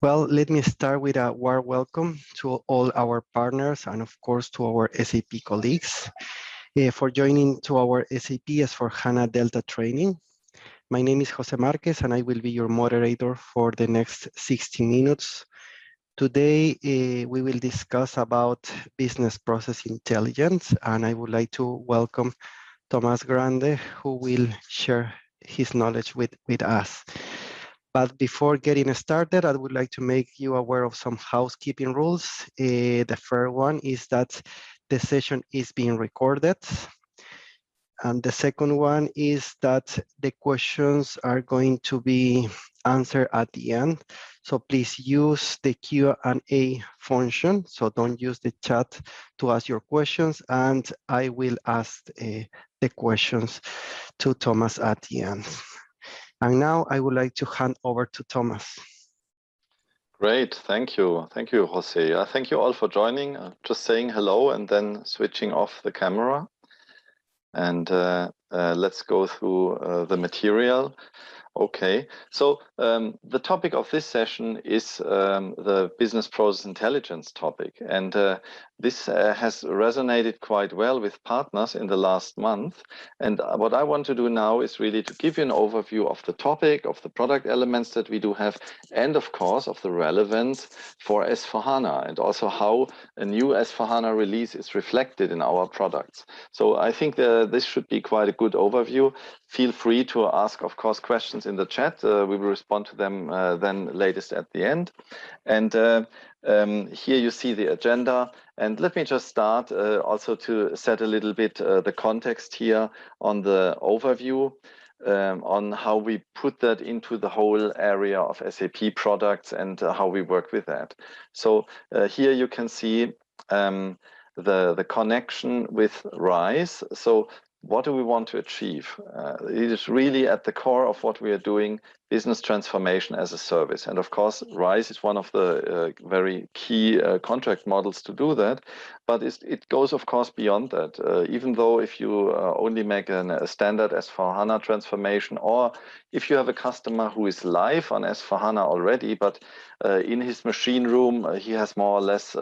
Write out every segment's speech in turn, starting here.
Well, let me start with a warm welcome to all our partners and of course to our SAP colleagues for joining to our SAP S4HANA Delta training. My name is Jose Marquez and I will be your moderator for the next 60 minutes. Today, we will discuss about business process intelligence, and I would like to welcome Thomas Grande, who will share his knowledge with us. But before getting started, I would like to make you aware of some housekeeping rules. The first one is that the session is being recorded. And the second one is that the questions are going to be answered at the end. So please use the Q&A function. So don't use the chat to ask your questions. And I will ask the questions to Thomas at the end. And now I would like to hand over to Thomas. Great, thank you. Thank you, Jose. Thank you all for joining. Just saying hello and then switching off the camera. And let's go through the material. Okay, so the topic of this session is the business process intelligence topic. And this has resonated quite well with partners in the last month. And what I want to do now is really to give you an overview of the topic, of the product elements that we do have, and of course of the relevance for S4HANA and also how a new S4HANA release is reflected in our products. So I think this should be quite a good overview. Feel free to ask, of course, questions in the chat. We will respond to them then latest at the end. And here you see the agenda. And let me just start also to set a little bit the context here on the overview on how we put that into the whole area of SAP products and how we work with that. So here you can see the connection with RISE. So what do we want to achieve? It is really at the core of what we are doing, business transformation as a service. And of course, RISE is one of the very key contract models to do that. But it goes, of course, beyond that. Even though if you only make a standard S4HANA transformation, or if you have a customer who is live on S4HANA already, but in his machine room, he has more or less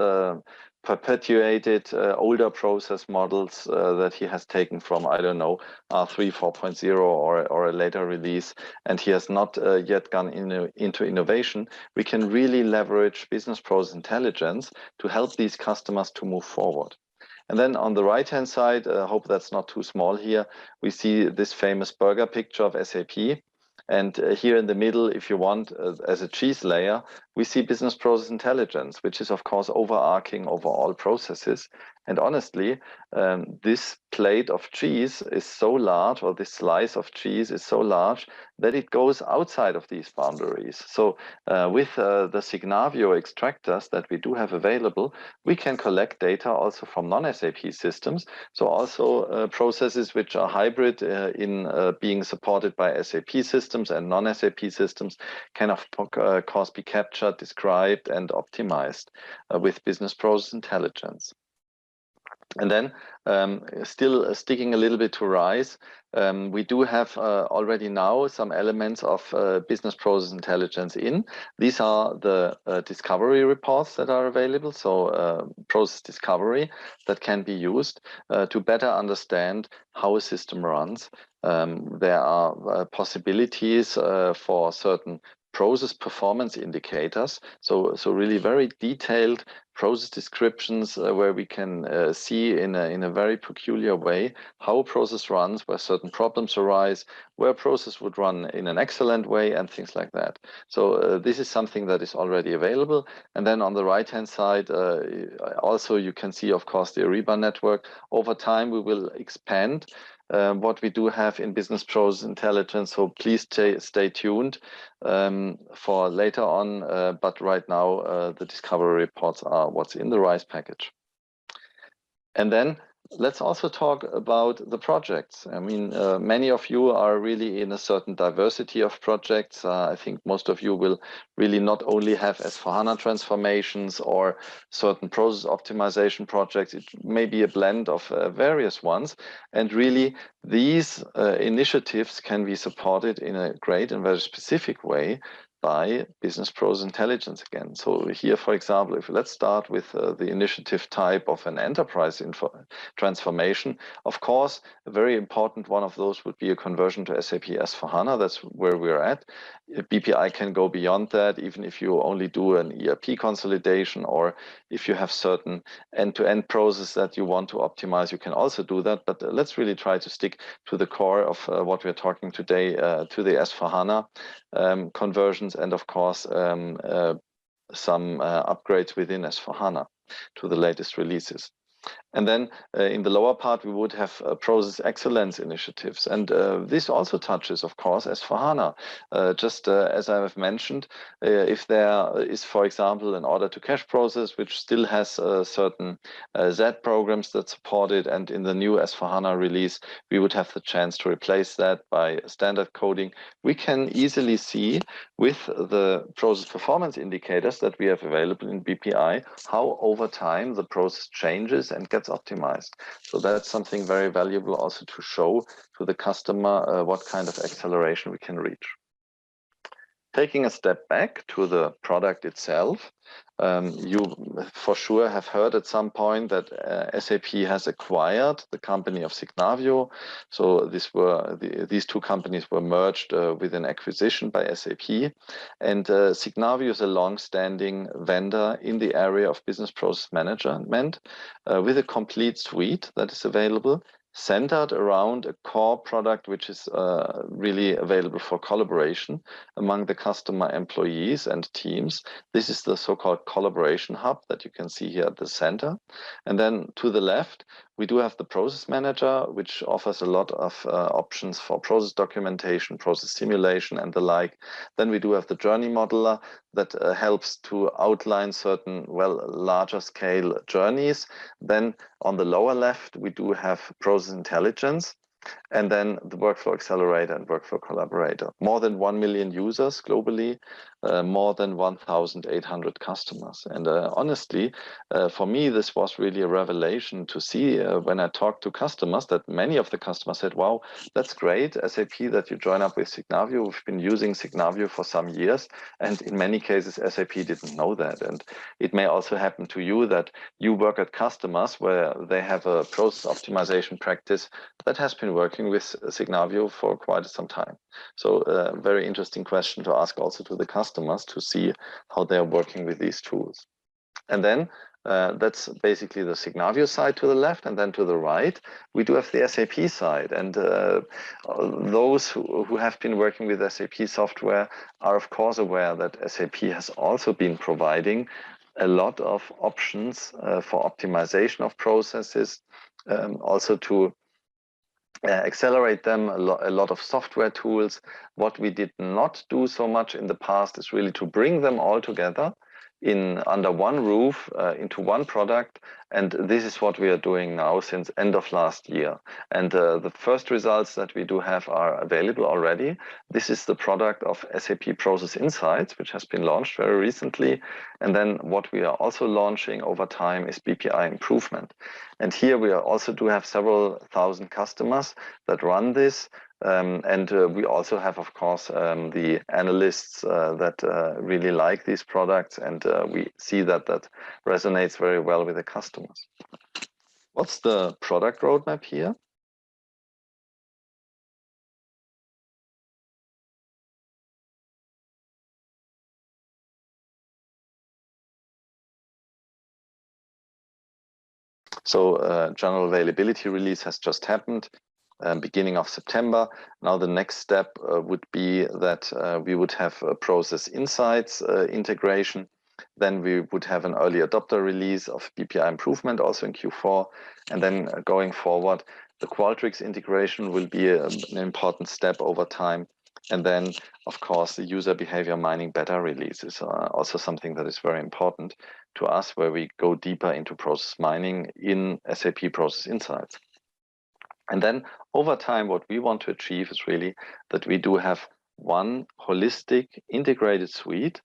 perpetuated older process models that he has taken from, I don't know, R3 4.0 or a later release, and he has not yet gone into innovation, we can really leverage business process intelligence to help these customers to move forward. And then on the right-hand side, I hope that's not too small here, we see this famous burger picture of SAP. And here in the middle, if you want, as a cheese layer, we see business process intelligence, which is, of course, overarching over all processes. And honestly, this plate of cheese is so large, or this slice of cheese is so large, that it goes outside of these boundaries. So with the Signavio extractors that we do have available, we can collect data also from non-SAP systems. So also processes which are hybrid in being supported by SAP systems and non-SAP systems can, of course, be captured, described, and optimized with business process intelligence. And then still sticking a little bit to RISE, we do have already now some elements of business process intelligence in. These are the discovery reports that are available, so process discovery that can be used to better understand how a system runs. There are possibilities for certain process performance indicators, so really very detailed process descriptions where we can see in a very peculiar way how a process runs, where certain problems arise, where a process would run in an excellent way, and things like that. So this is something that is already available. And then on the right-hand side, also you can see, of course, the Ariba network. Over time, we will expand what we do have in business process intelligence. So please stay tuned for later on. But right now, the discovery reports are what's in the RISE package. And then let's also talk about the projects. I mean, many of you are really in a certain diversity of projects. I think most of you will really not only have S4HANA transformations or certain process optimization projects. It may be a blend of various ones. And really, these initiatives can be supported in a great and very specific way by business process intelligence again. So here, for example, if let's start with the initiative type of an enterprise transformation, of course, a very important one of those would be a conversion to SAP S4HANA. That's where we're at. BPI can go beyond that, even if you only do an ERP consolidation, or if you have certain end-to-end process that you want to optimize, you can also do that. But let's really try to stick to the core of what we're talking today, to the S4HANA conversions, and of course some upgrades within S4HANA to the latest releases. And then in the lower part, we would have process excellence initiatives. And this also touches, of course, S4HANA. Just as I have mentioned, if there is, for example, an order to cash process, which still has certain Z programs that support it, and in the new S4HANA release, we would have the chance to replace that by standard coding, we can easily see with the process performance indicators that we have available in BPI, how over time the process changes and gets optimized. So that's something very valuable also to show to the customer what kind of acceleration we can reach. Taking a step back to the product itself, you for sure have heard at some point that SAP has acquired the company of Signavio. So these two companies were merged with an acquisition by SAP. And Signavio is a long-standing vendor in the area of business process management with a complete suite that is available, centered around a core product which is really available for collaboration among the customer employees and teams. This is the so-called collaboration hub that you can see here at the center. And then to the left, we do have the process manager, which offers a lot of options for process documentation, process simulation, and the like. Then we do have the journey modeler that helps to outline certain, larger scale journeys. Then on the lower left, we do have process intelligence, and then the workflow accelerator and workflow collaborator. More than 1 million users globally, more than 1,800 customers. And honestly, for me, this was really a revelation to see when I talked to customers, that many of the customers said, wow, that's great, SAP, that you join up with Signavio. We've been using Signavio for some years. And in many cases, SAP didn't know that. And it may also happen to you that you work at customers where they have a process optimization practice that has been working with Signavio for quite some time. So a very interesting question to ask also to the customers to see how they're working with these tools. And then that's basically the Signavio side to the left, and then to the right, we do have the SAP side. And those who have been working with SAP software are of course aware that SAP has also been providing a lot of options for optimization of processes, also to accelerate them, a lot of software tools. What we did not do so much in the past is really to bring them all together under one roof into one product, and this is what we are doing now since end of last year. And the first results that we do have are available already. This is the product of SAP Process Insights, which has been launched very recently. And then what we are also launching over time is BPI Improvement. And here we also do have several thousand customers that run this. And we also have, of course, the analysts that really like these products, and we see that resonates very well with the customers. What's the product roadmap here? So general availability release has just happened. Beginning of September. Now the next step would be that we would have a Process Insights integration. Then we would have an early adopter release of BPI Improvement also in Q4. And then going forward, the Qualtrics integration will be an important step over time. And then, of course, the user behavior mining beta release is also something that is very important to us, where we go deeper into process mining in SAP Process Insights. And then over time, what we want to achieve is really that we do have one holistic integrated suite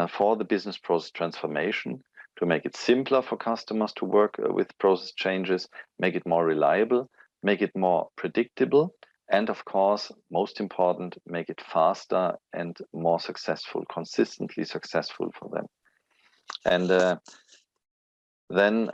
for the business process transformation, to make it simpler for customers to work with process changes, make it more reliable, make it more predictable, And of course, most important, make it faster and more successful, consistently successful for them. And then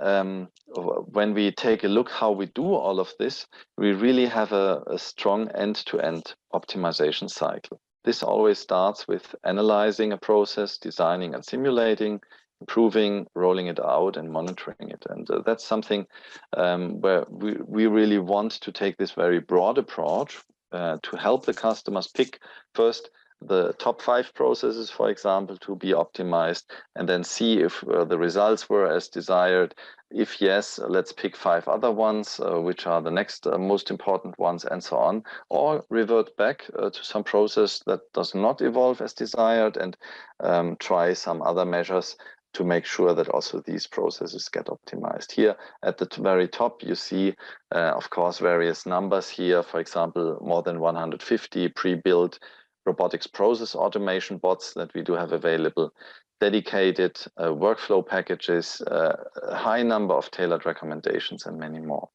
when we take a look how we do all of this, we really have a strong end-to-end optimization cycle. This always starts with analyzing a process, designing and simulating, improving, rolling it out and monitoring it. And that's something where we really want to take this very broad approach to help the customers pick first the top 5 processes, for example, to be optimized, and then see if the results were as desired. If yes, let's pick 5 other ones, which are the next most important ones, and so on, or revert back to some process that does not evolve as desired and try some other measures to make sure that also these processes get optimized. Here at the very top, you see, of course, various numbers here. For example, more than 150 pre-built robotics process automation bots that we do have available, dedicated workflow packages, a high number of tailored recommendations, and many more.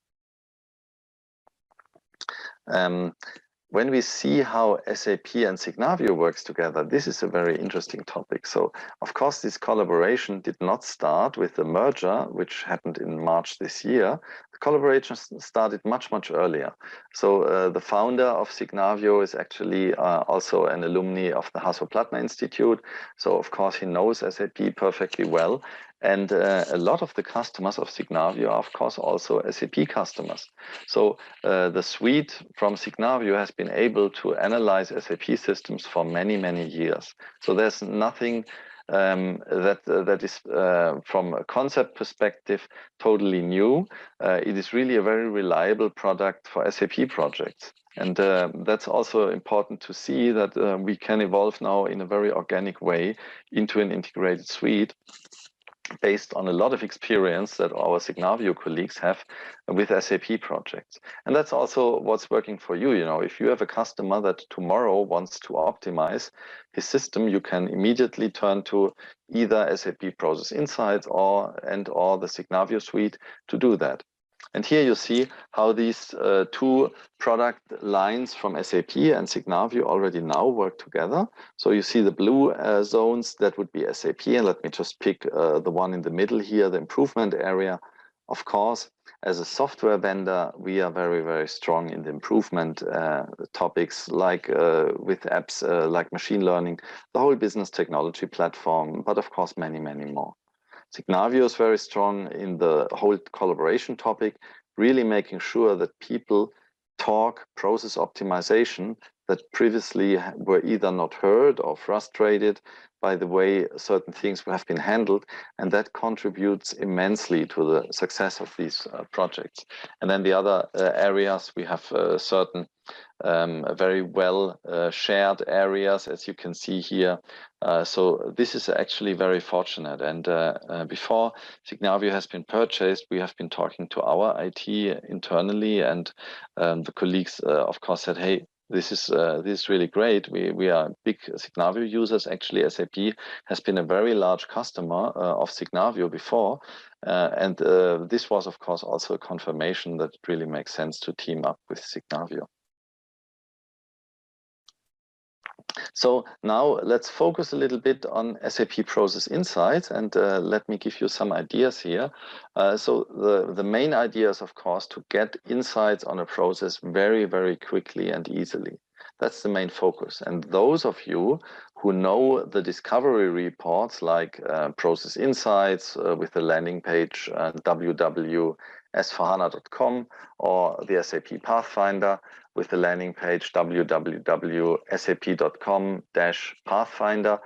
When we see how SAP and Signavio works together, this is a very interesting topic. So, of course, this collaboration did not start with the merger, which happened in March this year. The collaboration started much, much earlier. So the founder of Signavio is actually also an alumni of the Hasso-Plattner Institute. So, of course, he knows SAP perfectly well. And a lot of the customers of Signavio are, of course, also SAP customers. So the suite from Signavio has been able to analyze SAP systems for many, many years. So there's nothing that is, from a concept perspective, totally new. It is really a very reliable product for SAP projects. And that's also important to see that we can evolve now in a very organic way into an integrated suite, based on a lot of experience that our Signavio colleagues have with SAP projects. And that's also what's working for you. You know, if you have a customer that tomorrow wants to optimize his system, you can immediately turn to either SAP Process Insights or the Signavio suite to do that. And here you see how these 2 product lines from SAP and Signavio already now work together. So you see the blue zones, that would be SAP. And let me just pick the one in the middle here, the improvement area. Of course, as a software vendor, we are very, very strong in the improvement topics, like with apps like machine learning, the whole business technology platform, but of course, many, many more. Signavio is very strong in the whole collaboration topic, really making sure that people talk process optimization that previously were either not heard or frustrated by the way certain things have been handled, and that contributes immensely to the success of these projects. And then the other areas, we have certain very well shared areas, as you can see here. So this is actually very fortunate. And before Signavio has been purchased, we have been talking to our IT internally, and the colleagues, of course, said, hey, this is really great. We are big Signavio users. Actually, SAP has been a very large customer of Signavio before. And this was, of course, also a confirmation that it really makes sense to team up with Signavio. So now let's focus a little bit on SAP Process Insights, and let me give you some ideas here. So the main idea is, of course, to get insights on a process very, very quickly and easily. That's the main focus. And those of you who know the discovery reports like Process Insights with the landing page www.s4hana.com, or the SAP Pathfinder with the landing page www.sap.com/pathfinder.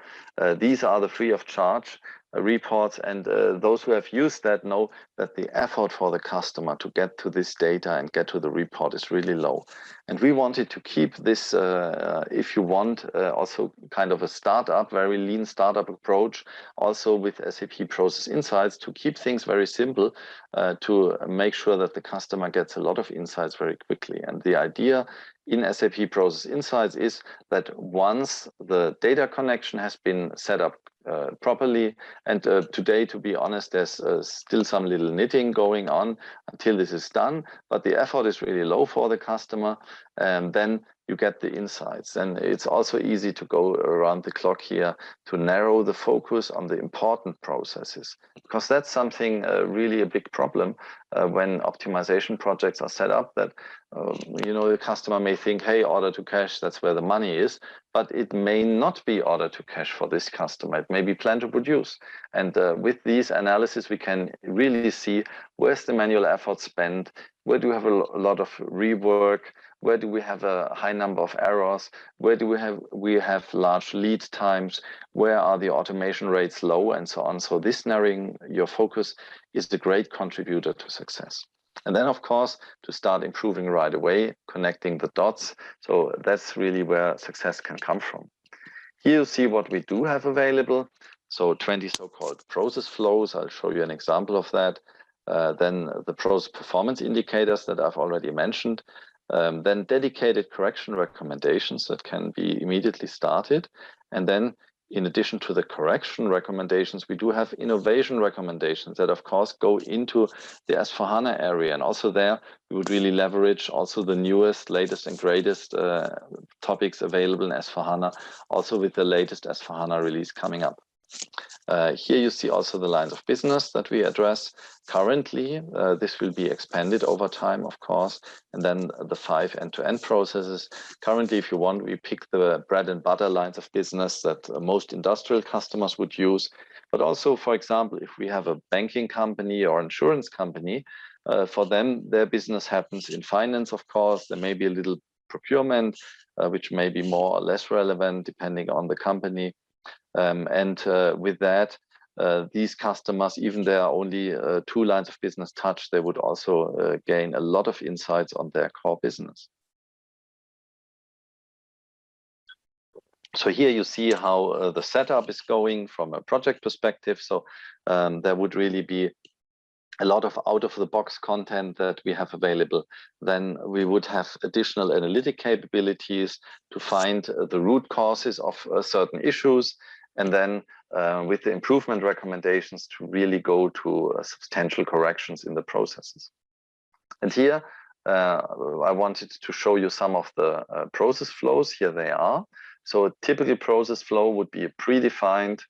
These are the free of charge reports, and those who have used that know that the effort for the customer to get to this data and get to the report is really low. And we wanted to keep this, if you want, also kind of a startup, very lean startup approach, also with SAP Process Insights, to keep things very simple, to make sure that the customer gets a lot of insights very quickly. And the idea in SAP Process Insights is that once the data connection has been set up properly. And today, to be honest, there's still some little knitting going on until this is done, but the effort is really low for the customer. And then you get the insights. And it's also easy to go around the clock here to narrow the focus on the important processes, because that's something really a big problem when optimization projects are set up, that you know, the customer may think, hey, order to cash, that's where the money is, but it may not be order to cash for this customer. It may be plan to produce. And with these analysis, we can really see where's the manual effort spent, where do we have a lot of rework, where do we have a high number of errors, where do we have large lead times, where are the automation rates low, and so on. So this narrowing your focus is a great contributor to success. And then, of course, to start improving right away, connecting the dots. So that's really where success can come from. Here you see what we do have available. So 20 so-called process flows. I'll show you an example of that. Then the process performance indicators that I've already mentioned. Then dedicated correction recommendations that can be immediately started. And then in addition to the correction recommendations, we do have innovation recommendations that, of course, go into the S4HANA area. And also there, we would really leverage also the newest, latest and greatest topics available in S4HANA, also with the latest S4HANA release coming up. Here you see also the lines of business that we address currently. This will be expanded over time, of course, and then the 5 end-to-end processes. Currently, if you want, we pick the bread and butter lines of business that most industrial customers would use. But also, for example, if we have a banking company or insurance company, for them, their business happens in finance, of course. There may be a little procurement, which may be more or less relevant depending on the company. With that, these customers, even there are only 2 lines of business touched, they would also gain a lot of insights on their core business. So here you see how the setup is going from a project perspective. So there would really be a lot of out-of-the-box content that we have available. Then we would have additional analytic capabilities to find the root causes of certain issues. And then with the improvement recommendations to really go to substantial corrections in the processes. And here, I wanted to show you some of the process flows. Here they are. So a typical process flow would be a predefined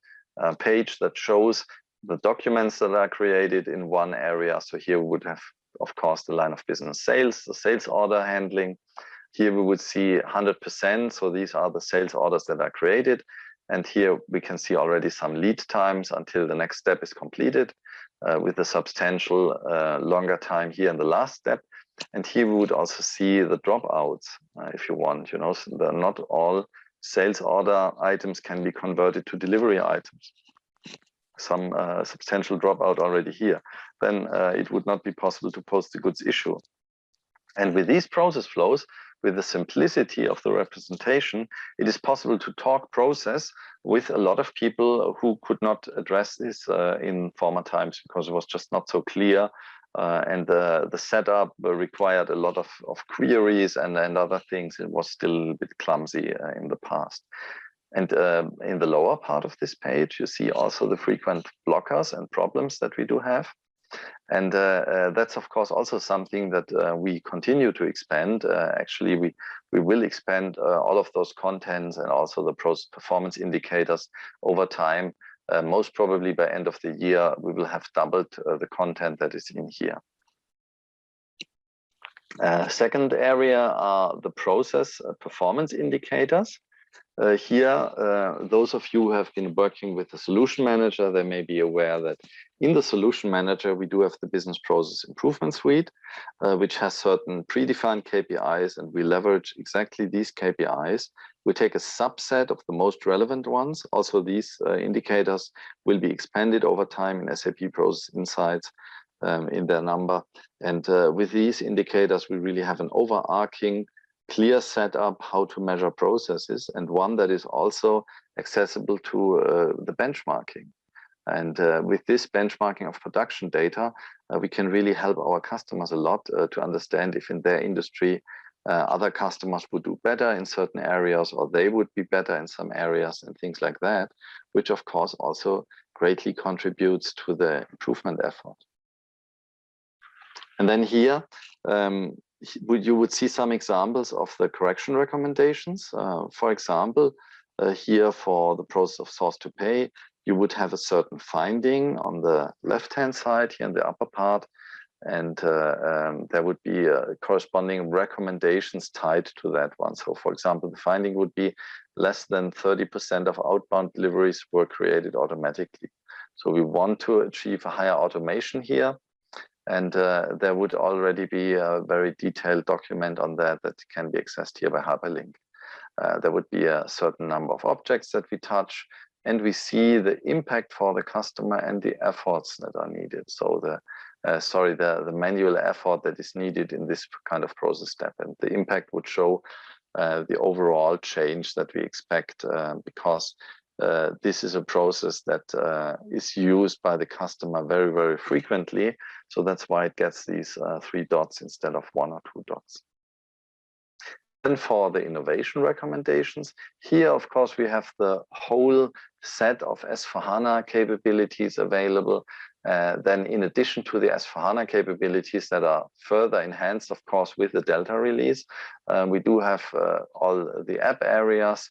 page that shows the documents that are created in one area. So here we would have, of course, the line of business sales, the sales order handling. Here we would see 100%. So these are the sales orders that are created. And here we can see already some lead times until the next step is completed, with a substantial longer time here in the last step. And here we would also see the dropouts, if you want. You know, so not all sales order items can be converted to delivery items. Some substantial dropout already here. Then it would not be possible to post the goods issue. And with these process flows, with the simplicity of the representation, it is possible to talk process with a lot of people who could not address this in former times because it was just not so clear. And the setup required a lot of queries and other things. It was still a bit clumsy in the past. And in the lower part of this page, you see also the frequent blockers and problems that we do have. And that's, of course, also something that we continue to expand. Actually, we will expand all of those contents and also the performance indicators over time. Most probably by end of the year, we will have doubled the content that is in here. Second area are the process performance indicators. Here, those of you who have been working with the solution manager, they may be aware that in the solution manager, we do have the business process improvement suite, which has certain predefined KPIs, and we leverage exactly these KPIs. We take a subset of the most relevant ones. Also, these indicators will be expanded over time in SAP Process Insights in their number. And with these indicators, we really have an overarching clear setup how to measure processes, and one that is also accessible to the benchmarking. And with this benchmarking of production data, we can really help our customers a lot to understand if in their industry other customers would do better in certain areas, or they would be better in some areas and things like that, which of course also greatly contributes to the improvement effort. And then here, you would see some examples of the correction recommendations. For example, here for the process of source to pay, you would have a certain finding on the left-hand side here in the upper part, and there would be corresponding recommendations tied to that one. So for example, the finding would be less than 30% of outbound deliveries were created automatically. So we want to achieve a higher automation here. And there would already be a very detailed document on that can be accessed here by hyperlink. There would be a certain number of objects that we touch, and we see the impact for the customer and the efforts that are needed. So the manual effort that is needed in this kind of process step, and the impact would show the overall change that we expect because this is a process that is used by the customer very, very frequently. So that's why it gets these 3 dots instead of 1 or 2 dots. And for the innovation recommendations, here, of course, we have the whole set of S4HANA capabilities available. Then in addition to the S4HANA capabilities that are further enhanced, of course, with the Delta release, we do have all the app areas.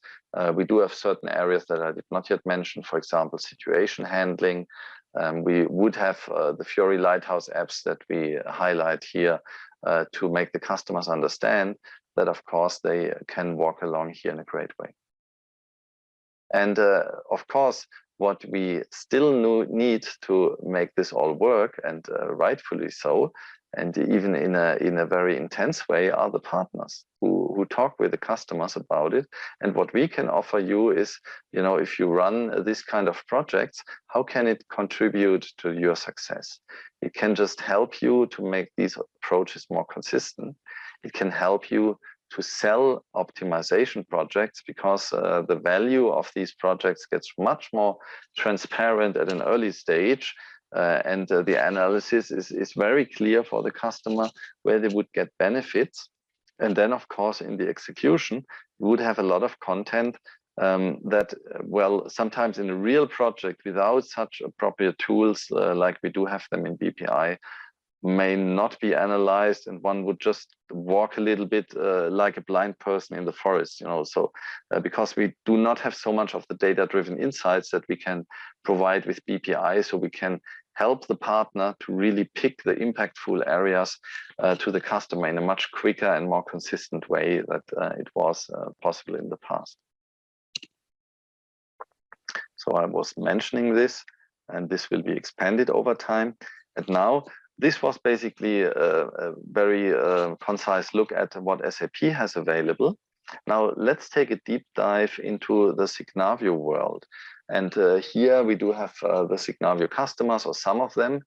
We do have certain areas that I did not yet mention, for example, situation handling. We would have the Fiori Lighthouse apps that we highlight here to make the customers understand that, of course, they can walk along here in a great way. And of course, what we still need to make this all work, and rightfully so, and even in a very intense way, are the partners who talk with the customers about it. And what we can offer you is, if you run this kind of projects, how can it contribute to your success? It can just help you to make these approaches more consistent. It can help you to sell optimization projects, because the value of these projects gets much more transparent at an early stage, and the analysis is very clear for the customer where they would get benefits. And then, of course, in the execution, you would have a lot of content that, well, sometimes in a real project without such appropriate tools like we do have them in BPI, may not be analyzed, and one would just walk a little bit like a blind person in the forest, so because we do not have so much of the data-driven insights that we can provide with BPI, so we can help the partner to really pick the impactful areas to the customer in a much quicker and more consistent way that it was possible in the past. So I was mentioning this, and this will be expanded over time. And now, this was basically a very concise look at what SAP has available. Now let's take a deep dive into the Signavio world. And here we do have the Signavio customers, or some of them.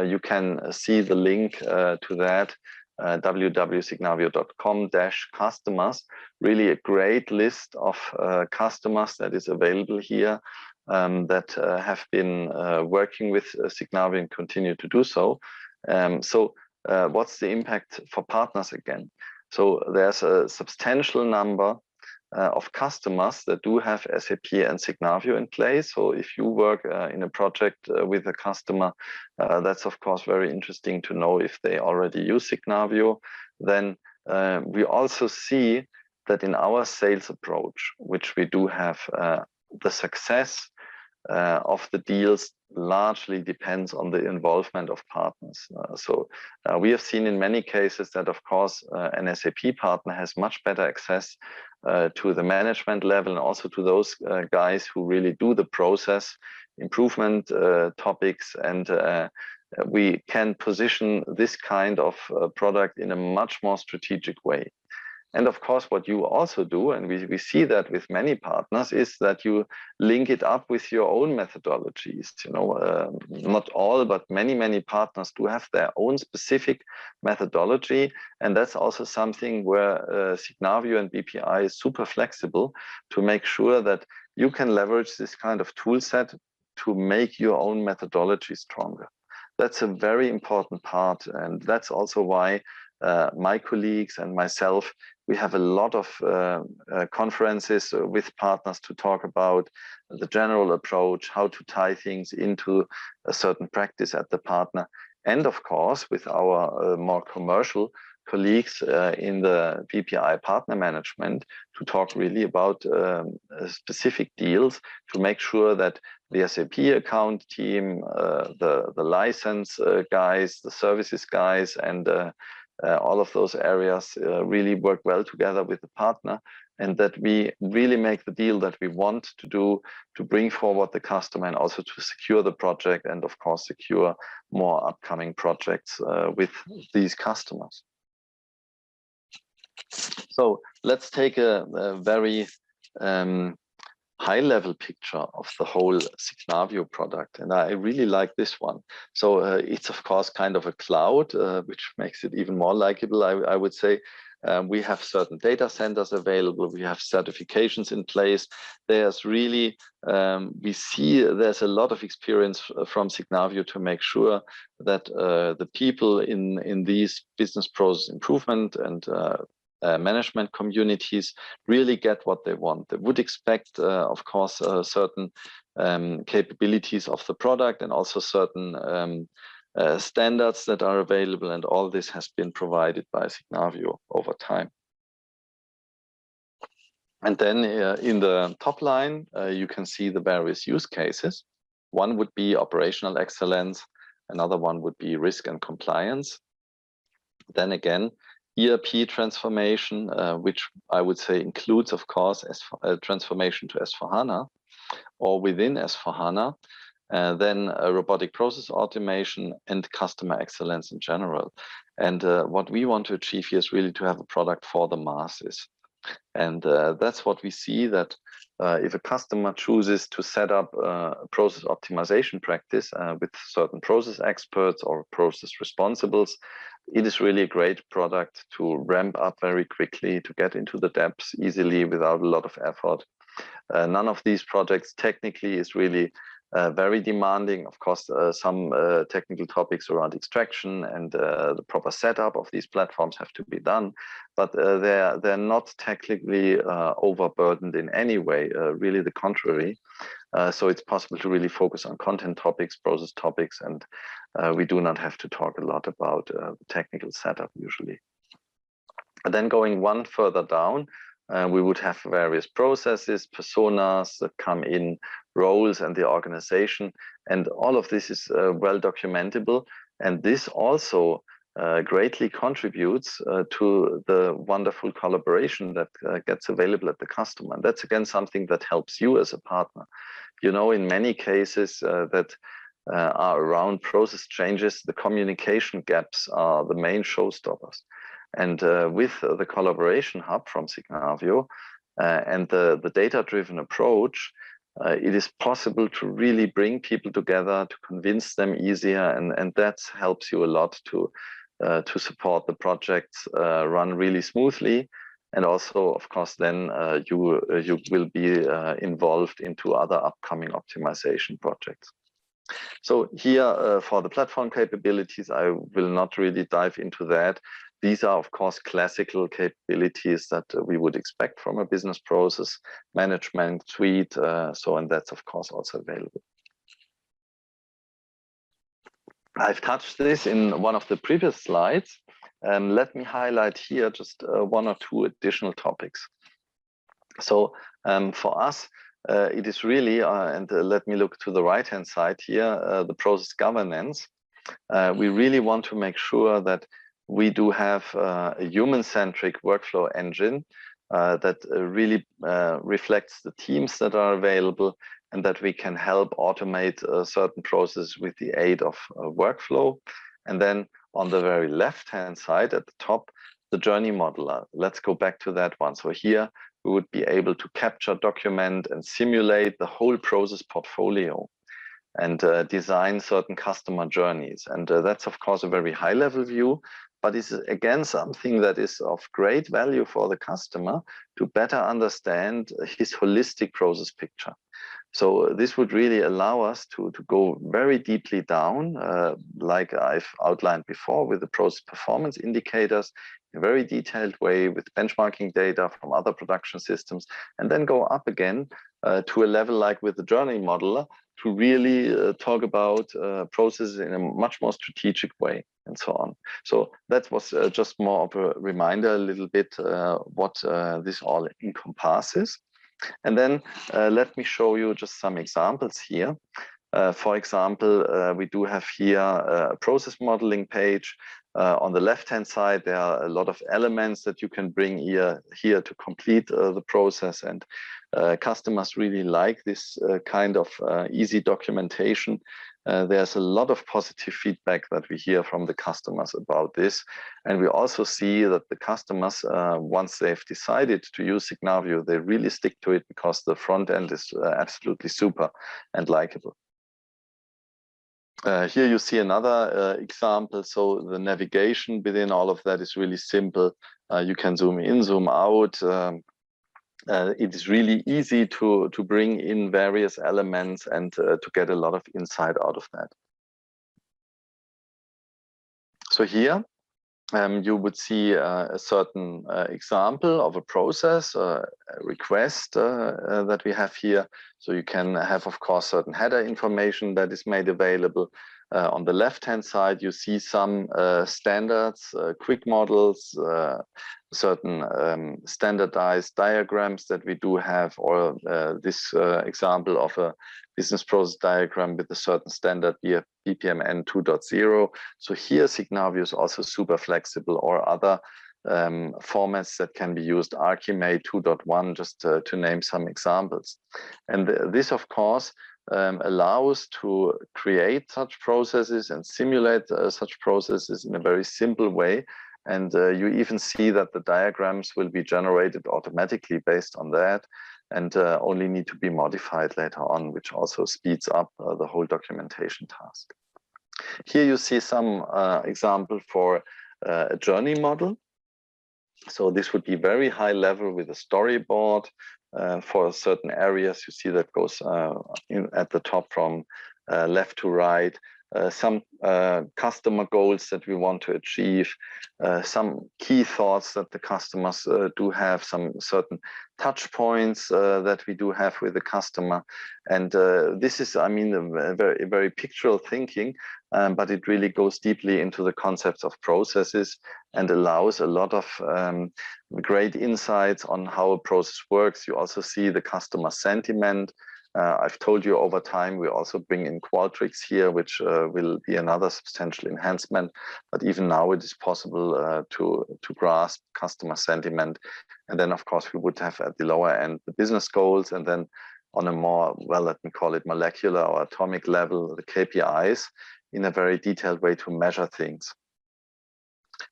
You can see the link to that, www.signavio.com/customers. Really a great list of customers that is available here that have been working with Signavio and continue to do so. What's the impact for partners again? So there's a substantial number of customers that do have SAP and Signavio in place. So if you work in a project with a customer, that's of course very interesting to know if they already use Signavio. Then we also see that in our sales approach, which we do have, the success of the deals largely depends on the involvement of partners. We have seen in many cases that, of course, an SAP partner has much better access to the management level, and also to those guys who really do the process improvement topics, and we can position this kind of product in a much more strategic way. And of course, what you also do, and we see that with many partners, is that you link it up with your own methodologies. Not all, but many partners do have their own specific methodology. And that's also something where Signavio and BPI is super flexible to make sure that you can leverage this kind of tool set to make your own methodology stronger. That's a very important part. And that's also why my colleagues and myself, we have a lot of conferences with partners to talk about the general approach, how to tie things into a certain practice at the partner. And of course, with our more commercial colleagues in the BPI partner management to talk really about specific deals to make sure that the SAP account team, the license guys, the services guys, and all of those areas really work well together with the partner, and that we really make the deal that we want to do to bring forward the customer and also to secure the project and of course secure more upcoming projects with these customers. So let's take a very high-level picture of the whole Signavio product, and I really like this one. So it's of course kind of a cloud, which makes it even more likable, I would say. We have certain data centers available, we have certifications in place. There's really, we see there's a lot of experience from Signavio to make sure that the people in these business process improvement and management communities really get what they want. They would expect, of course, certain capabilities of the product and also certain standards that are available, and all this has been provided by Signavio over time. And then in the top line, you can see the various use cases. One would be operational excellence, another one would be risk and compliance. Then again, ERP transformation, which I would say includes, of course, transformation to S4HANA or within S4HANA, then robotic process automation and customer excellence in general. And what we want to achieve here is really to have a product for the masses. And that's what we see, that if a customer chooses to set up a process optimization practice with certain process experts or process responsibles, it is really a great product to ramp up very quickly, to get into the depths easily without a lot of effort. None of these projects technically is really very demanding. Of course, some technical topics around extraction and the proper setup of these platforms have to be done, but they're not technically overburdened in any way, really the contrary. So it's possible to really focus on content topics, process topics, and we do not have to talk a lot about the technical setup usually. And then going one further down, we would have various processes, personas that come in, roles and the organization, and all of this is well documentable, and this also greatly contributes to the wonderful collaboration that gets available at the customer. And that's again something that helps you as a partner. You know, in many cases that are around process changes, the communication gaps are the main showstoppers. And with the collaboration hub from Signavio and the data-driven approach, it is possible to really bring people together, to convince them easier, and that helps you a lot to support the projects run really smoothly. And also, of course, then you will be involved into other upcoming optimization projects. So here for the platform capabilities, I will not really dive into that. These are, of course, classical capabilities that we would expect from a business process management suite. And that's, of course, also available. I've touched this in one of the previous slides. Let me highlight here just one or two additional topics. So for us, it is really, and let me look to the right-hand side here, the process governance. We really want to make sure that we do have a human-centric workflow engine that really reflects the teams that are available, and that we can help automate certain processes with the aid of workflow. And then on the very left-hand side at the top, the journey modeler. Let's go back to that one. So here we would be able to capture, document, and simulate the whole process portfolio and design certain customer journeys. And that's, of course, a very high-level view, but it's again something that is of great value for the customer to better understand his holistic process picture. So this would really allow us to go very deeply down, like I've outlined before, with the process performance indicators in a very detailed way with benchmarking data from other production systems, and then go up again to a level like with the journey modeler to really talk about processes in a much more strategic way and so on. So that was just more of a reminder a little bit what this all encompasses. And then let me show you just some examples here. For example, we do have here a process modeling page. On the left-hand side, there are a lot of elements that you can bring here to complete the process. And customers really like this kind of easy documentation. There's a lot of positive feedback that we hear from the customers about this. And we also see that the customers, once they've decided to use Signavio, they really stick to it because the front end is absolutely super and likable. Here you see another example. So the navigation within all of that is really simple. You can zoom in, zoom out. It is really easy to bring in various elements and to get a lot of insight out of that. So here you would see a certain example of a process, a request that we have here. So you can have, of course, certain header information that is made available. On the left-hand side, you see some standards, quick models, certain standardized diagrams that we do have, or this example of a business process diagram with a certain standard BPMN 2.0. So here Signavio is also super flexible, or other formats that can be used, Archimate 2.1, just to name some examples. And this, of course, allows to create such processes and simulate such processes in a very simple way. And you even see that the diagrams will be generated automatically based on that, and only need to be modified later on, which also speeds up the whole documentation task. Here you see some example for a journey model. So this would be very high level with a storyboard for certain areas. You see that goes at the top from left to right. Some customer goals that we want to achieve, some key thoughts that the customers do have, some certain touch points that we do have with the customer. And this is, I mean, a very pictorial thinking, but it really goes deeply into the concepts of processes and allows a lot of great insights on how a process works. You also see the customer sentiment. I've told you over time, we also bring in Qualtrics here, which will be another substantial enhancement. But even now it is possible to grasp customer sentiment. And then, of course, we would have at the lower end the business goals, and then on a more, well, let me call it molecular or atomic level, the KPIs in a very detailed way to measure things.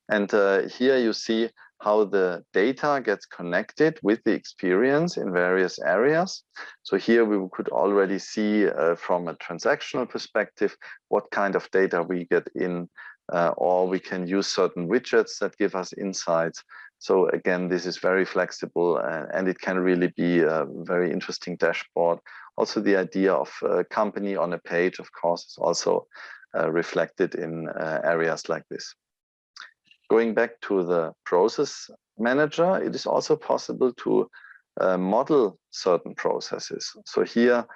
And here you see how the data gets connected with the experience in various areas. So here we could already see from a transactional perspective what kind of data we get in, or we can use certain widgets that give us insights. So again, this is very flexible, and it can really be a very interesting dashboard. Also, the idea of a company on a page, of course, is also reflected in areas like this. Going back to the process manager, it is also possible to model certain processes. So here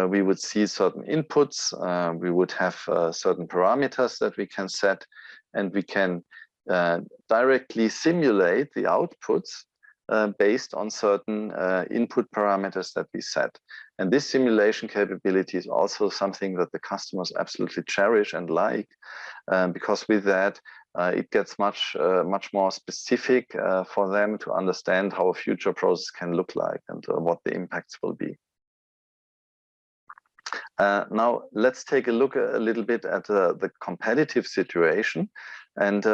we would see certain inputs, we would have certain parameters that we can set, and we can directly simulate the outputs based on certain input parameters that we set. And this simulation capability is also something that the customers absolutely cherish and like, because with that, it gets much more specific for them to understand how a future process can look like and what the impacts will be. Now, let's take a look a little bit at the competitive situation. And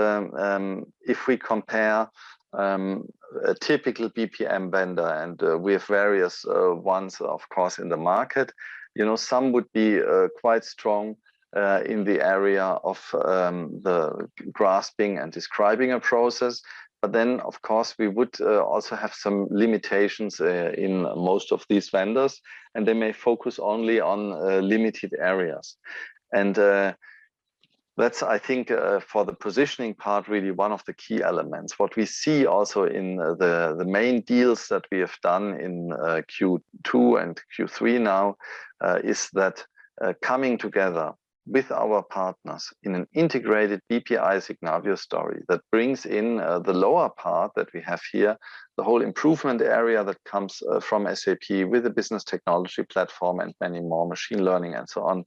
if we compare a typical BPM vendor, and we have various ones, of course, in the market, you know, some would be quite strong in the area of the grasping and describing a process. but then of course we would also have some limitations in most of these vendors, and they may focus only on limited areas. And that's, I think, for the positioning part, really one of the key elements. What we see also in the main deals that we have done in Q2 and Q3 now is that coming together with our partners in an integrated BPI Signavio story that brings in the lower part that we have here, the whole improvement area that comes from SAP with the business technology platform and many more, machine learning and so on.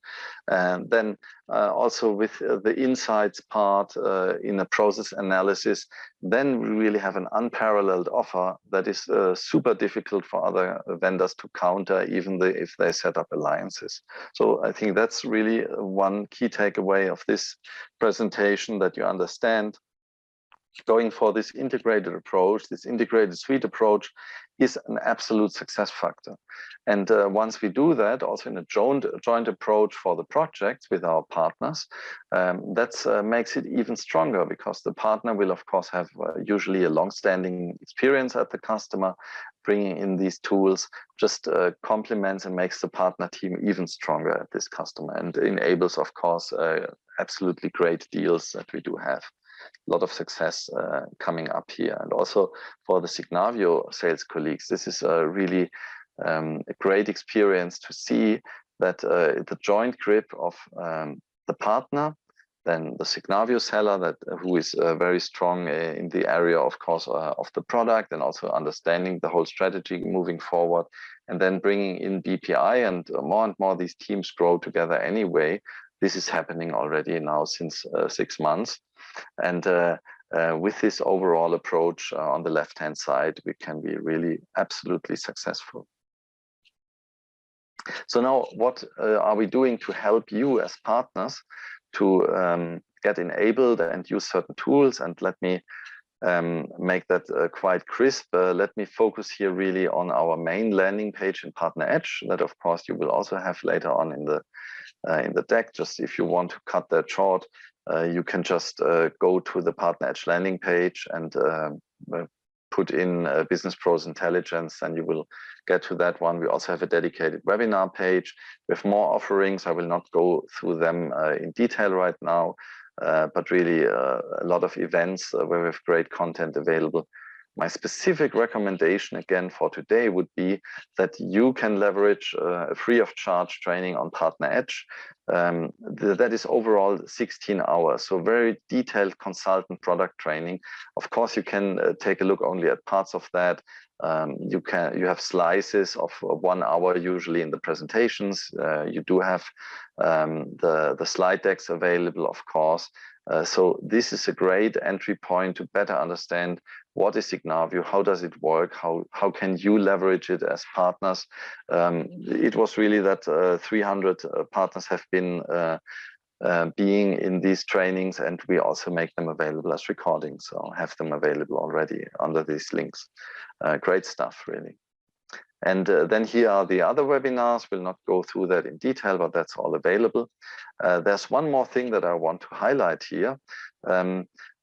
And then also with the insights part in the process analysis, then we really have an unparalleled offer that is super difficult for other vendors to counter, even if they set up alliances. So I think that's really one key takeaway of this presentation, that you understand going for this integrated approach, this integrated suite approach is an absolute success factor. And once we do that, also in a joint approach for the projects with our partners, that makes it even stronger, because the partner will of course have usually a long-standing experience at the customer. Bringing in these tools just complements and makes the partner team even stronger at this customer, and enables of course absolutely great deals that we do have. A lot of success coming up here. And also for the Signavio sales colleagues, this is really a great experience to see that the joint grip of the partner, then the Signavio seller who is very strong in the area, of course, of the product, and also understanding the whole strategy moving forward, and then bringing in BPI, and more these teams grow together anyway. This is happening already now since 6 months. And with this overall approach on the left-hand side, we can be really absolutely successful. So now what are we doing to help you as partners to get enabled and use certain tools? And let me make that quite crisp. Let me focus here really on our main landing page in Partner Edge, that of course you will also have later on in the deck. Just if you want to cut that short, you can just go to the Partner Edge landing page and put in Business Process Intelligence, and you will get to that one. We also have a dedicated webinar page with more offerings. I will not go through them in detail right now, but really a lot of events where we have great content available. My specific recommendation again for today would be that you can leverage a free of charge training on Partner Edge. That is overall 16 hours, so very detailed consultant product training. Of course, you can take a look only at parts of that. You have slices of 1 hour usually in the presentations. You do have the slide decks available, of course. So this is a great entry point to better understand what is Signavio, how does it work, how can you leverage it as partners. It was really that 300 partners have been being in these trainings, and we also make them available as recordings, so have them available already under these links. Great stuff, really. And then here are the other webinars. We'll not go through that in detail, but that's all available. There's one more thing that I want to highlight here.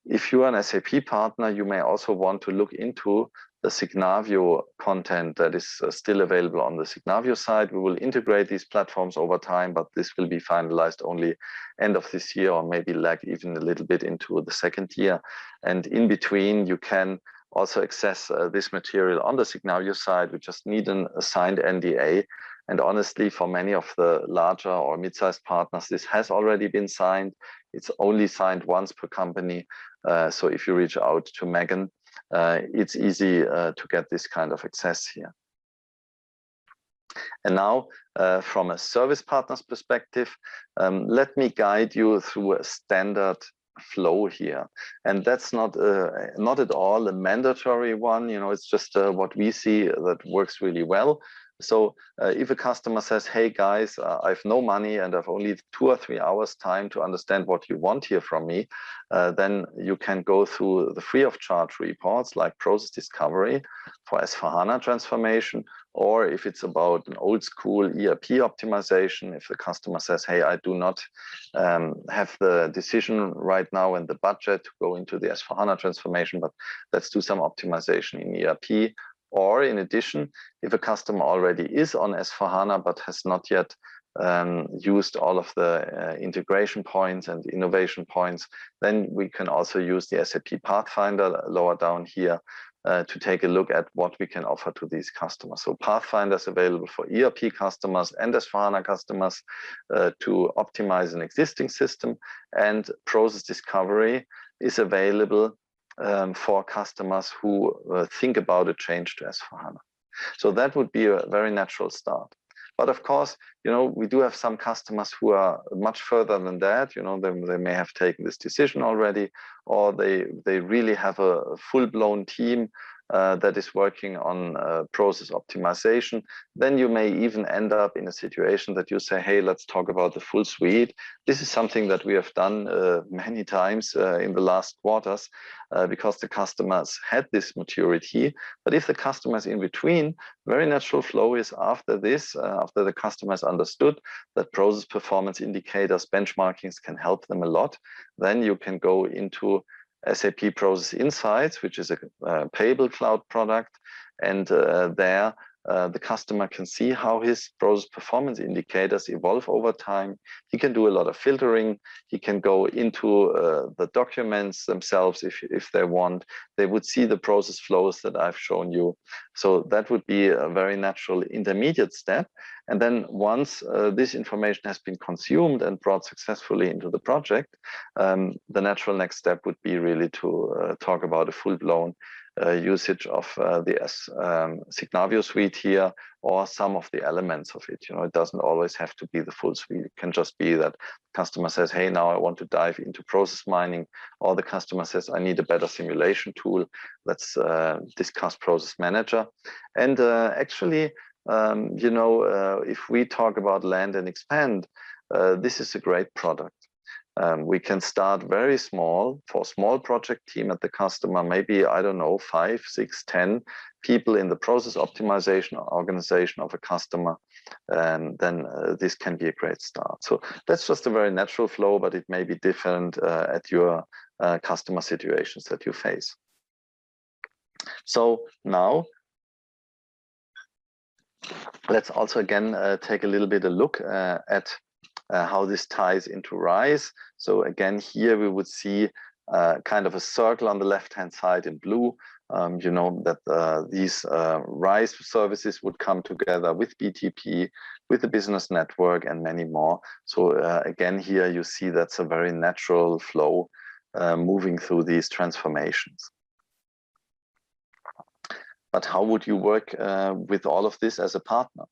If you are an SAP partner, you may also want to look into the Signavio content that is still available on the Signavio side. We will integrate these platforms over time, but this will be finalized only end of this year, or maybe lag even a little bit into the second year. And in between, you can also access this material on the Signavio side. We just need an assigned NDA. And honestly, for many of the larger or mid-sized partners, this has already been signed. It's only signed once per company. So if you reach out to Megan, it's easy to get this kind of access here. And now, from a service partner's perspective, let me guide you through a standard flow here. And that's not at all a mandatory one. You know, it's just what we see that works really well. So if a customer says, hey guys, I have no money and I've only 2 or 3 hours time to understand what you want here from me, then you can go through the free of charge reports like process discovery for S4HANA transformation, or if it's about an old school ERP optimization, if the customer says, hey, I do not have the decision right now and the budget to go into the S4HANA transformation, but let's do some optimization in ERP. Or in addition, if a customer already is on S4HANA but has not yet used all of the integration points and innovation points, then we can also use the SAP Pathfinder lower down here to take a look at what we can offer to these customers. So Pathfinder is available for ERP customers and S4HANA customers to optimize an existing system, and process discovery is available for customers who think about a change to S4HANA. So that would be a very natural start. But of course, we do have some customers who are much further than that. They may have taken this decision already, or they really have a full-blown team that is working on process optimization. Then you may even end up in a situation that you say, hey, let's talk about the full suite. This is something that we have done many times in the last quarters because the customers had this maturity. But if the customer is in between, very natural flow is after this, after the customer has understood that process performance indicators, benchmarkings can help them a lot, then you can go into SAP Process Insights, which is a payable cloud product, and there the customer can see how his process performance indicators evolve over time. He can do a lot of filtering. He can go into the documents themselves if they want. They would see the process flows that I've shown you. So that would be a very natural intermediate step. And then once this information has been consumed and brought successfully into the project, the natural next step would be really to talk about a full-blown usage of the Signavio suite here, or some of the elements of it. It doesn't always have to be the full suite. It can just be that the customer says, hey, now I want to dive into process mining, or the customer says, I need a better simulation tool. Let's discuss Process Manager. And actually, if we talk about land and expand, this is a great product. We can start very small for a small project team at the customer, maybe, I don't know, 5, 6, 10 people in the process optimization organization of a customer. And then this can be a great start. So that's just a very natural flow, but it may be different at your customer situations that you face. So now, let's also again take a little bit of a look at how this ties into RISE. So again, here we would see kind of a circle on the left-hand side in blue, that these RISE services would come together with BTP, with the business network, and many more. So again, here you see that's a very natural flow moving through these transformations. But how would you work with all of this as a partner?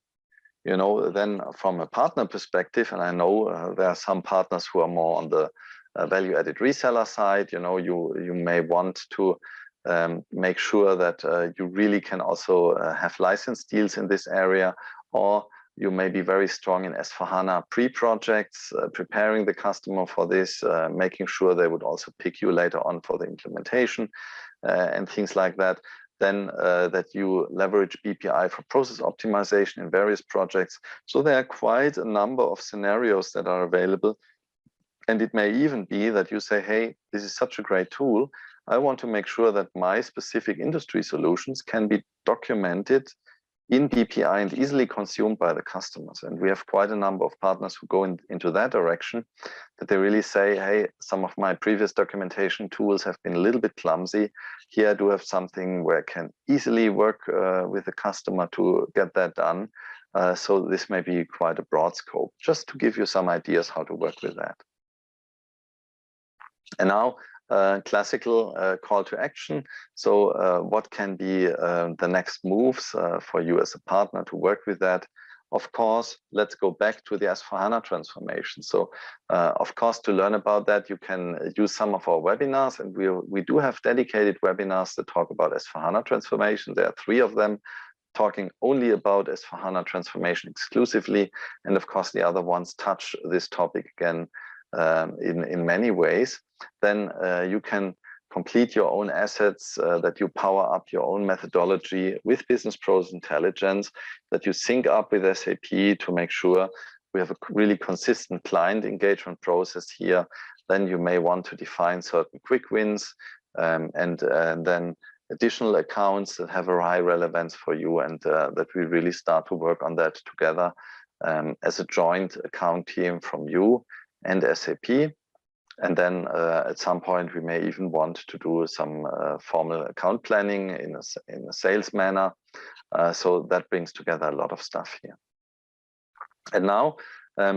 Then from a partner perspective, and I know there are some partners who are more on the value-added reseller side, you may want to make sure that you really can also have license deals in this area, or you may be very strong in S4HANA pre-projects, preparing the customer for this, making sure they would also pick you later on for the implementation and things like that. Then that you leverage BPI for process optimization in various projects. So there are quite a number of scenarios that are available. And it may even be that you say, hey, this is such a great tool. I want to make sure that my specific industry solutions can be documented in BPI and easily consumed by the customers. And we have quite a number of partners who go into that direction, that they really say, hey, some of my previous documentation tools have been a little bit clumsy. Here I do have something where I can easily work with the customer to get that done. So this may be quite a broad scope, just to give you some ideas how to work with that. And now, classical call to action. So what can be the next moves for you as a partner to work with that? Of course, let's go back to the S4HANA transformation. So of course, to learn about that, you can use some of our webinars, and we do have dedicated webinars that talk about S4HANA transformation. There are 3 of them. talking only about S4HANA transformation exclusively. And of course, the other ones touch this topic again in many ways. Then you can complete your own assets, that you power up your own methodology with business process intelligence, that you sync up with SAP to make sure we have a really consistent client engagement process here. Then you may want to define certain quick wins and then additional accounts that have a high relevance for you, and that we really start to work on that together as a joint account team from you and SAP. And then at some point, we may even want to do some formal account planning in a sales manner. So that brings together a lot of stuff here. And now,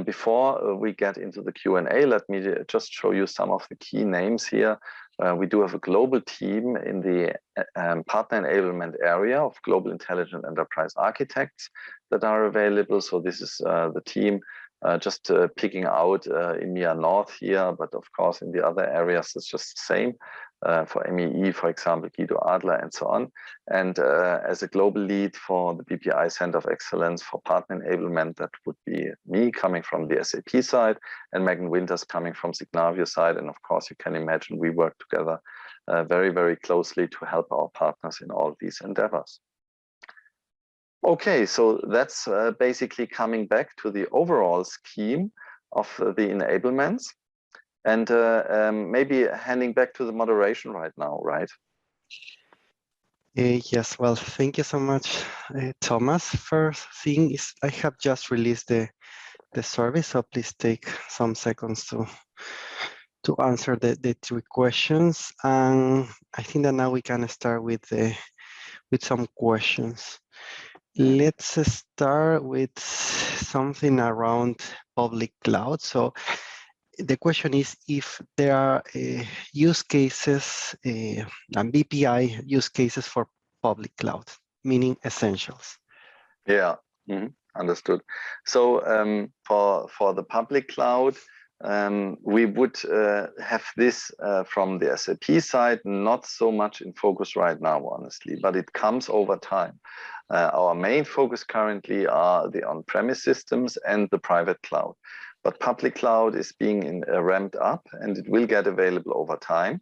before we get into the Q&A, let me just show you some of the key names here. We do have a global team in the partner enablement area of global intelligent enterprise architects that are available. So this is the team just picking out EMEA North here, but of course in the other areas it's just the same. For MEE, for example, Guido Adler and so on. And as a global lead for the BPI Center of Excellence for Partner Enablement, that would be me coming from the SAP side and Megan Winters coming from Signavio side. And of course, you can imagine we work together very, very closely to help our partners in all these endeavors. Okay, so that's basically coming back to the overall scheme of the enablements. And maybe handing back to the moderation right now, right? Yes, well, thank you so much, Thomas. First thing is I have just released the survey, so please take some seconds to answer the 3 questions. And I think that now we can start with some questions. Let's start with something around public cloud. So the question is if there are use cases and BPI use cases for public cloud, meaning essentials. Yeah, understood. So for the public cloud, we would have this from the SAP side, not so much in focus right now, honestly, but it comes over time. Our main focus currently are the on-premise systems and the private cloud. But public cloud is being ramped up, and it will get available over time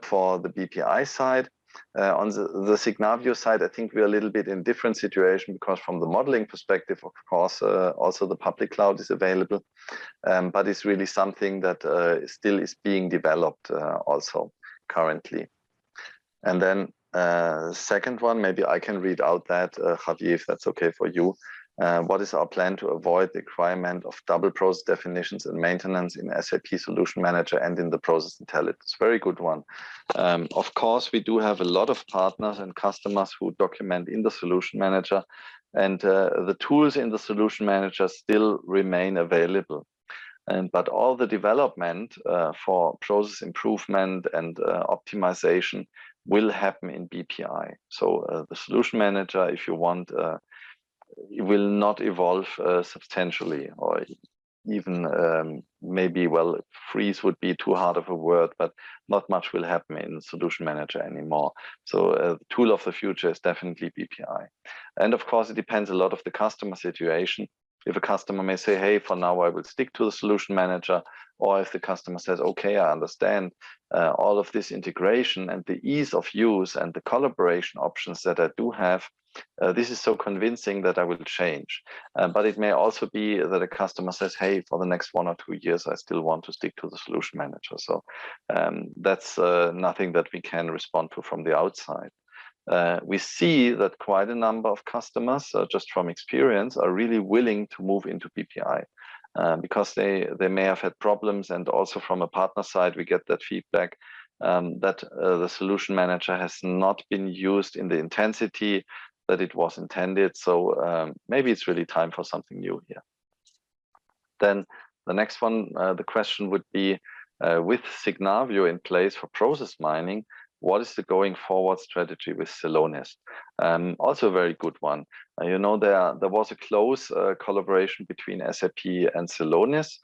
for the BPI side. On the Signavio side, I think we're a little bit in different situation because from the modeling perspective, of course, also the public cloud is available, but it's really something that still is being developed also currently. And then second one, maybe I can read out that, Javier, if that's okay for you. What is our plan to avoid the requirement of double process definitions and maintenance in SAP Solution Manager and in the process intelligence? Very good one. Of course, we do have a lot of partners and customers who document in the Solution Manager, and the tools in the Solution Manager still remain available. But all the development for process improvement and optimization will happen in BPI. So the Solution Manager, if you want, it will not evolve substantially, or even maybe, well, freeze would be too hard of a word, but not much will happen in Solution Manager anymore. So the tool of the future is definitely BPI. And of course, it depends a lot of the customer situation. If a customer may say, hey, for now, I will stick to the Solution Manager, or if the customer says, okay, I understand all of this integration and the ease of use and the collaboration options that I do have, this is so convincing that I will change. But it may also be that a customer says, hey, for the next 1 or 2 years, I still want to stick to the Solution Manager. So that's nothing that we can respond to from the outside. We see that quite a number of customers, just from experience, are really willing to move into BPI because they may have had problems. And also from a partner side, we get that feedback that the Solution Manager has not been used in the intensity that it was intended. So maybe it's really time for something new here. Then the next one, the question would be, with Signavio in place for process mining, what is the going forward strategy with Celonis? Also a very good one. You know, there was a close collaboration between SAP and Celonis.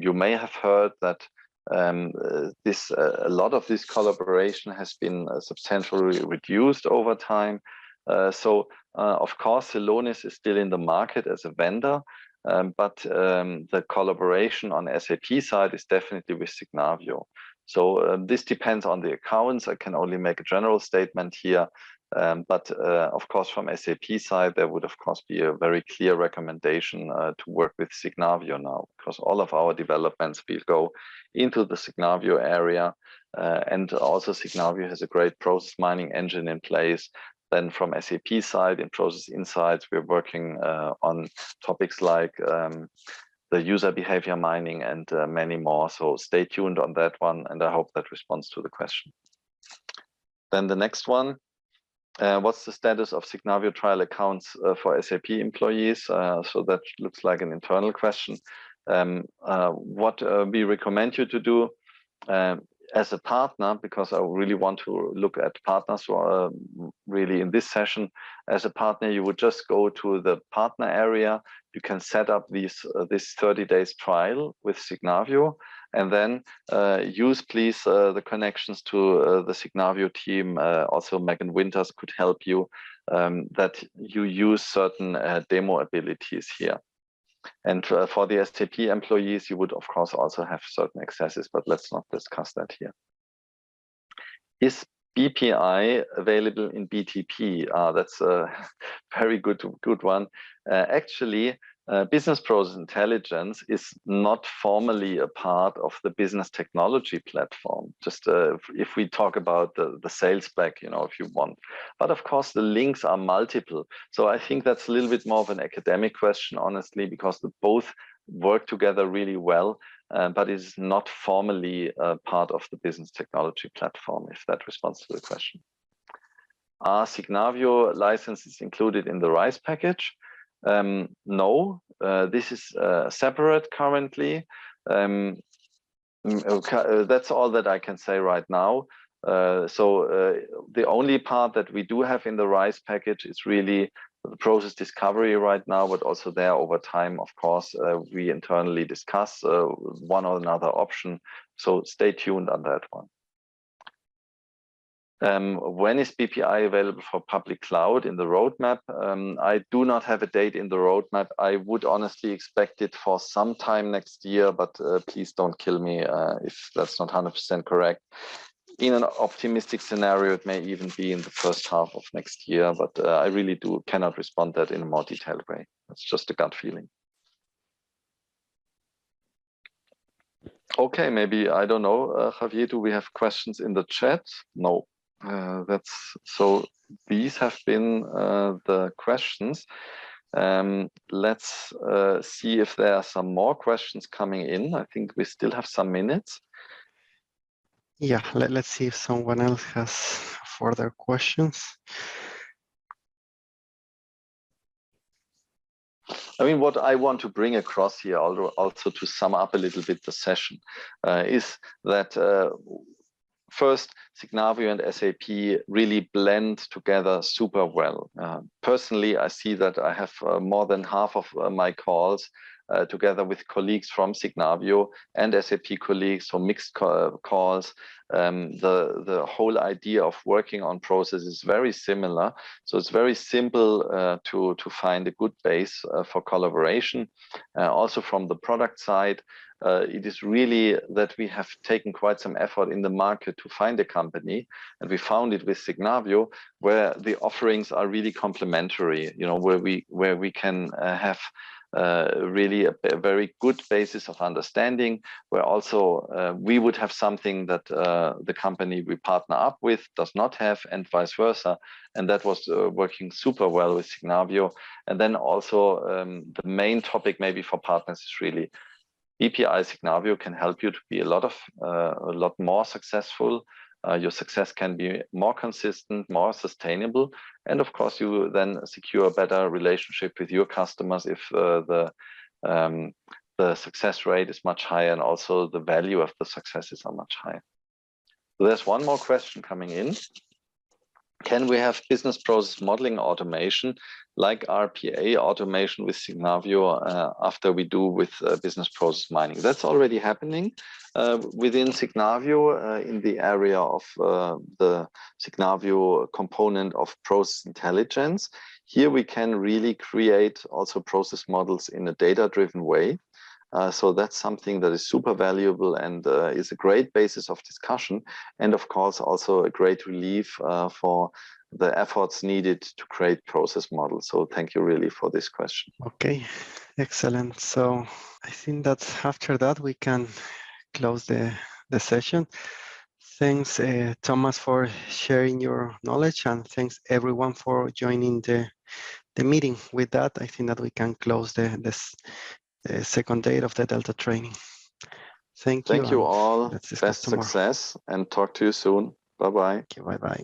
You may have heard that a lot of this collaboration has been substantially reduced over time. Of course, Celonis is still in the market as a vendor, but the collaboration on SAP side is definitely with Signavio. So this depends on the accounts. I can only make a general statement here. But of course, from SAP side, there would of course be a very clear recommendation to work with Signavio now, because all of our developments will go into the Signavio area. And also Signavio has a great process mining engine in place. Then from SAP side, in Process Insights, we're working on topics like the user behavior mining and many more. So stay tuned on that one, and I hope that responds to the question. Then the next one, what's the status of Signavio trial accounts for SAP employees? So that looks like an internal question. What we recommend you to do as a partner, because I really want to look at partners who are really in this session. As a partner, you would just go to the partner area. You can set up this 30 days trial with Signavio, and then use please the connections to the Signavio team. Also Megan Winters could help you, that you use certain demo abilities here. And for the SAP employees, you would of course also have certain accesses, but let's not discuss that here. Is BPI available in BTP? That's a very good one. Actually, business process intelligence is not formally a part of the business technology platform. Just if we talk about the sales spec, if you want. But of course, the links are multiple. So I think that's a little bit more of an academic question, honestly, because they both work together really well, but it's not formally part of the business technology platform, if that responds to the question. Are Signavio licenses included in the RISE package? No, this is separate currently. That's all that I can say right now. The only part that we do have in the RISE package is really the process discovery right now, but also there over time, of course, we internally discuss one or another option. So stay tuned on that one. When is BPI available for public cloud in the roadmap? I do not have a date in the roadmap. I would honestly expect it for some time next year, but please don't kill me if that's not 100% correct. In an optimistic scenario, it may even be in the first half of next year, but I really cannot respond that in a more detailed way. It's just a gut feeling. Okay, maybe, I don't know, Javier, do we have questions in the chat? No. So these have been the questions. Let's see if there are some more questions coming in. I think we still have some minutes. Yeah, let's see if someone else has further questions. I mean, what I want to bring across here, also to sum up a little bit the session, is that first, Signavio and SAP really blend together super well. Personally, I see that I have more than half of my calls together with colleagues from Signavio and SAP colleagues, so mixed calls. The whole idea of working on process is very similar. So it's very simple to find a good base for collaboration. Also from the product side, it is really that we have taken quite some effort in the market to find a company, and we found it with Signavio, where the offerings are really complementary, where we can have really a very good basis of understanding, where also we would have something that the company we partner up with does not have, and vice versa. And that was working super well with Signavio. And then also the main topic maybe for partners is really BPI Signavio can help you to be a lot more successful. Your success can be more consistent, more sustainable, and of course you then secure a better relationship with your customers if the success rate is much higher, and also the value of the successes are much higher. So there's one more question coming in. can we have business process modeling automation like RPA automation with Signavio after we do with business process mining? That's already happening within Signavio in the area of the Signavio component of process intelligence. Here we can really create also process models in a data-driven way. So that's something that is super valuable and is a great basis of discussion, and of course also a great relief for the efforts needed to create process models. So thank you really for this question. Okay, excellent. So I think that after that we can close the session. Thanks, Thomas, for sharing your knowledge, and thanks everyone for joining the meeting. With that, I think that we can close the second day of the Delta training. Thank you. Thank you all. Let's discuss Best tomorrow. success and talk to you soon. Bye-bye. Bye-bye.